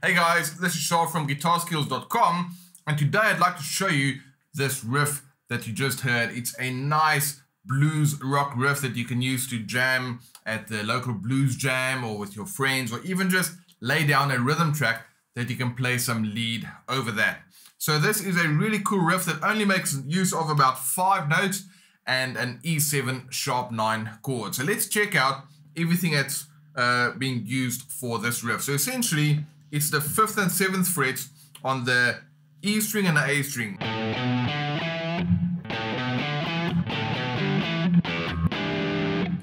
Hey guys, this is Shah from GuitarSkills.com, and today I'd like to show you this riff that you just heard. It's a nice blues rock riff that you can use to jam at the local blues jam or with your friends, or even just lay down a rhythm track that you can play some lead over that. So this is a really cool riff that only makes use of about 5 notes and an E7 sharp 9 chord. So let's check out everything that's being used for this riff. So essentially, it's the 5th and 7th frets on the E string and the A string.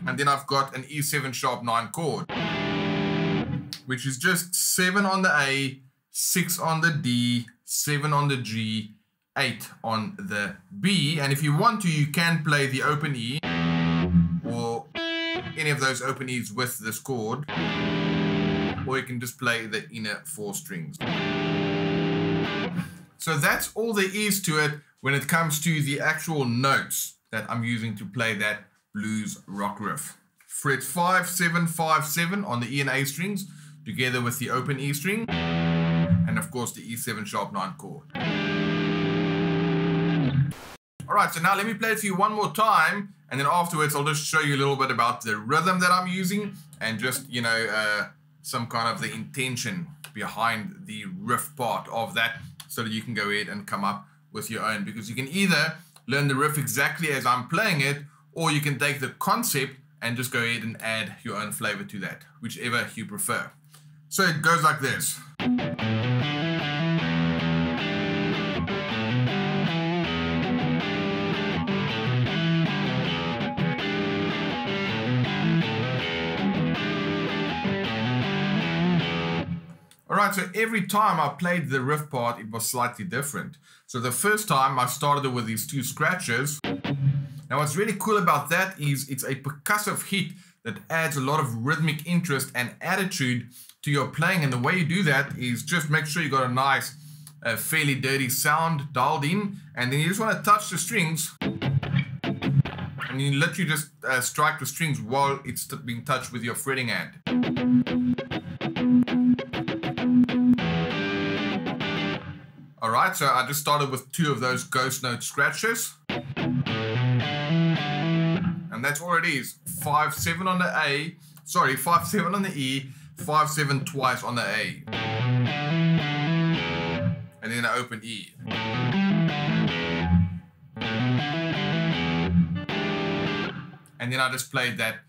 And then I've got an E7 sharp 9 chord, which is just 7 on the A, 6 on the D, 7 on the G, 8 on the B. And if you want to, you can play the open E or any of those open E's with this chord, or you can just play the inner 4 strings. So that's all there is to it when it comes to the actual notes that I'm using to play that blues rock riff. Frets 5, 7, 5, 7 on the E and A strings, together with the open E string, and of course the E7 sharp 9 chord. Alright, so now let me play it for you one more time, and then afterwards I'll just show you a little bit about the rhythm that I'm using, and just, you know, some kind of the intention behind the riff part of that, so that you can go ahead and come up with your own. Because you can either learn the riff exactly as I'm playing it, or you can take the concept and just go ahead and add your own flavor to that, whichever you prefer. So it goes like this. Alright, so every time I played the riff part, it was slightly different. So the first time I started with these 2 scratches. Now what's really cool about that is it's a percussive hit that adds a lot of rhythmic interest and attitude to your playing. And the way you do that is just make sure you got a nice, fairly dirty sound dialed in. And then you just want to touch the strings. And you literally just strike the strings while it's being touched with your fretting hand. Alright, so I just started with 2 of those ghost note scratches. And that's all it is. 5, 7 on the A, sorry, 5, 7 on the E, 5, 7 twice on the A. And then an open E. And then I just played that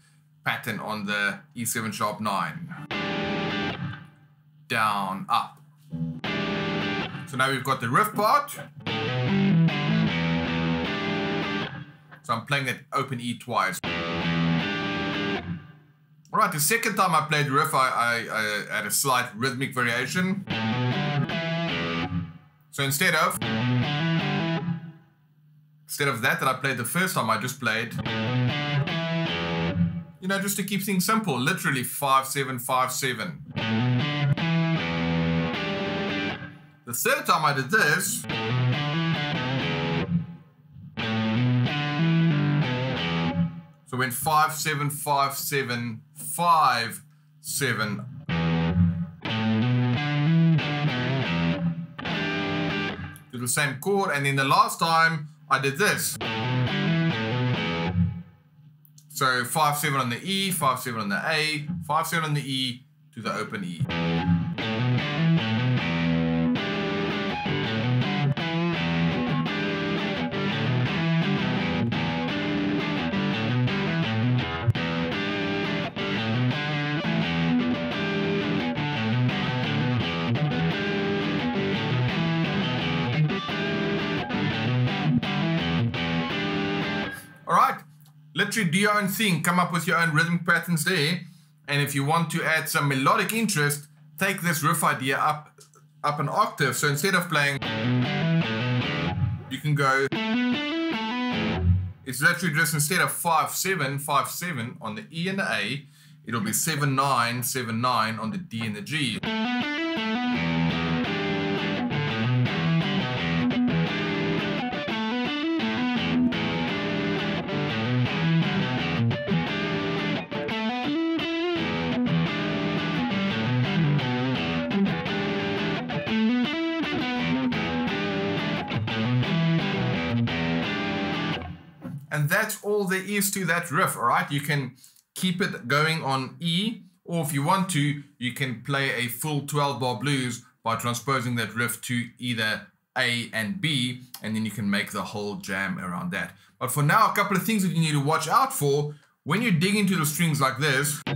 pattern on the E7 sharp 9. Down, up. So now we've got the riff part. So I'm playing that open E twice. Alright, the second time I played the riff, I had a slight rhythmic variation. So instead of that I played the first time, I just played, you know, just to keep things simple, literally 5, 7, 5, 7. The third time I did this, so went 5, 7, 5, 7, 5, 7. To the same chord, and then the last time I did this. So 5, 7 on the E, 5, 7 on the A, 5, 7 on the E to the open E. Alright, literally do your own thing, come up with your own rhythmic patterns there, and if you want to add some melodic interest, take this riff idea up an octave. So instead of playing, you can go, it's literally just instead of 5, 7, 5, 7 on the E and the A, it'll be 7, 9, 7, 9 on the D and the G. And that's all there is to that riff, all right? You can keep it going on E, or if you want to, you can play a full 12-bar blues by transposing that riff to either A and B, and then you can make the whole jam around that. But for now, a couple of things that you need to watch out for. When you dig into the strings like this, you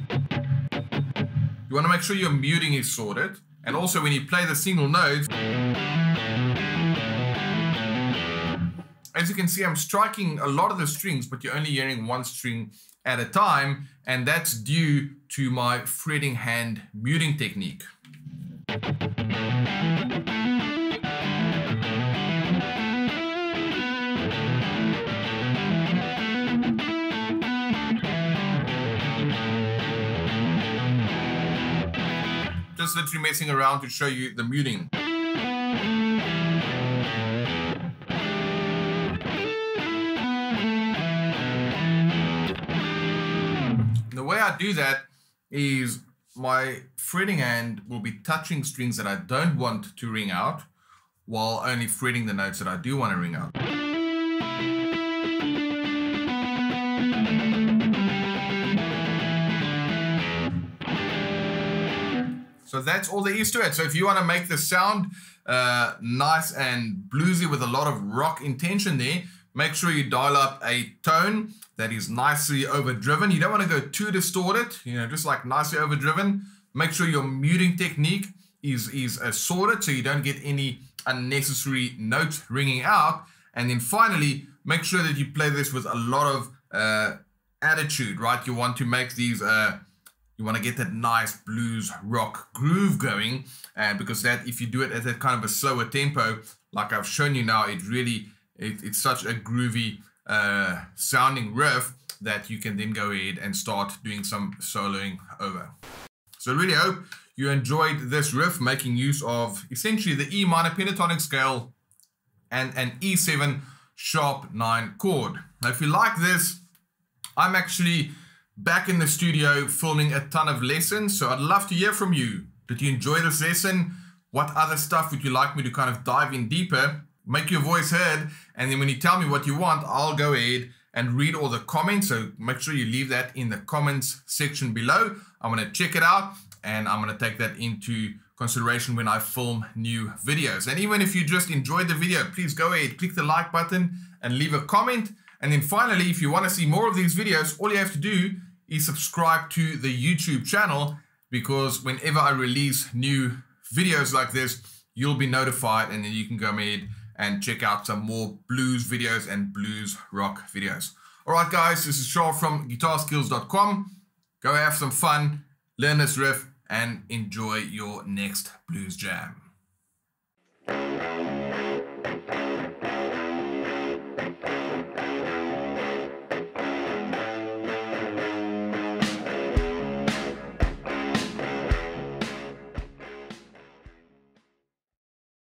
want to make sure your muting is sorted. And also when you play the single notes, as you can see, I'm striking a lot of the strings, but you're only hearing one string at a time, and that's due to my fretting hand muting technique. Just literally messing around to show you the muting. The way I do that is my fretting hand will be touching strings that I don't want to ring out, while only fretting the notes that I do want to ring out. So that's all there is to it. So if you want to make the sound nice and bluesy with a lot of rock intention there, make sure you dial up a tone that is nicely overdriven. You don't want to go too distorted, you know, just like nicely overdriven. Make sure your muting technique is sorted so you don't get any unnecessary notes ringing out. And then finally, make sure that you play this with a lot of attitude, right? You want to make these, you want to get that nice blues rock groove going. And because that, if you do it at that kind of a slower tempo, like I've shown you now, it really, it's such a groovy sounding riff that you can then go ahead and start doing some soloing over. So I really hope you enjoyed this riff, making use of essentially the E minor pentatonic scale and an E7 sharp 9 chord. Now if you like this, I'm actually back in the studio filming a ton of lessons, so I'd love to hear from you. Did you enjoy this lesson? What other stuff would you like me to kind of dive in deeper? Make your voice heard, and then when you tell me what you want, I'll go ahead and read all the comments. So make sure you leave that in the comments section below. I'm going to check it out, and I'm going to take that into consideration when I film new videos. And even if you just enjoyed the video, please go ahead, click the like button and leave a comment. And then finally, if you want to see more of these videos, all you have to do is subscribe to the YouTube channel, because whenever I release new videos like this, you'll be notified, and then you can go ahead and check out some more blues videos and blues rock videos. All right, guys, this is Charles from GuitarSkills.com. Go have some fun, learn this riff, and enjoy your next blues jam.